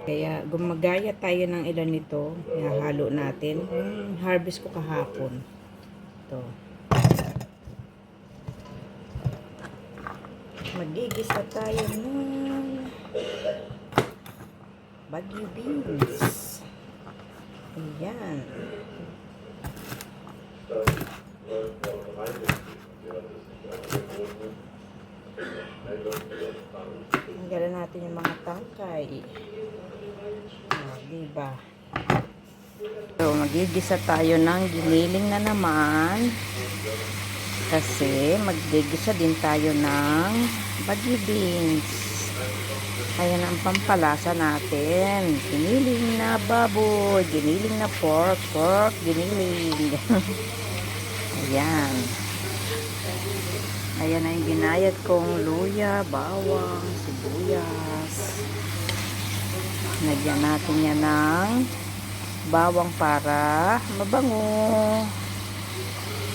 Kaya gumagaya tayo ng ilan nito. Ihahalo natin. Harvest ko kahapon. Ito. Magigisa tayo ng Baguio beans. Ayan. Tanggalan natin yung mga tangkay. Diba? So, magigisa tayo ng giniling na naman. Kasi magigisa din tayo ng Baguio beans. Ayan ang pampalasa natin. Giniling na baboy, giniling na pork, giniling. Ayan. Ayan na yung ginayat kong luya, bawang, sibuyas. Nagyan natin yan ng bawang para mabango.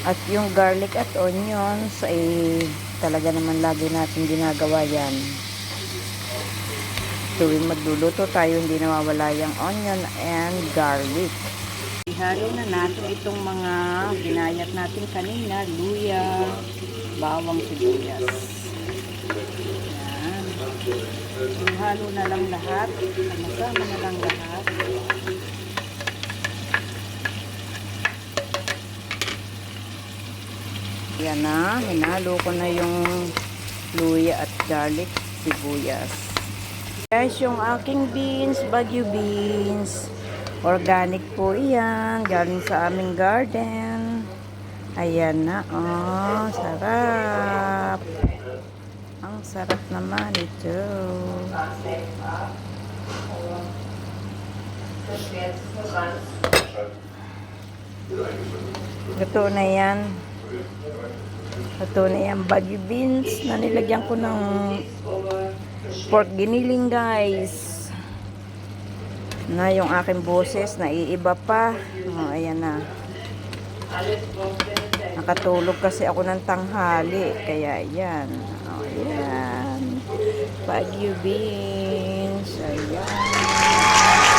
At yung garlic at onions ay talaga naman lagi natin ginagawa yan. Tuwing magluluto tayo, hindi nawawala yung onion and garlic. Ihalo na natin itong mga ginayat natin kanina, luya, bawang, sibuyas. Yan. Ihalo na lang lahat. Sama-sama na lang lahat. Yan na. Hinalo ko na yung luya at garlic, sibuyas. Guys, yung aking beans, Baguio beans. Organic po iyan. Galing sa aming garden. Ayan na. Oh, sarap. Ang sarap naman ito. Ito na yan. Ito na yan. Baguio beans na nilagyan ko ng pork giniling, guys. Na yung aking boses naiiba pa. Oh, ayan na. Nakatulog kasi ako ng tanghali. Kaya ayan. Oh, ayan. Baguio beans. Ayan.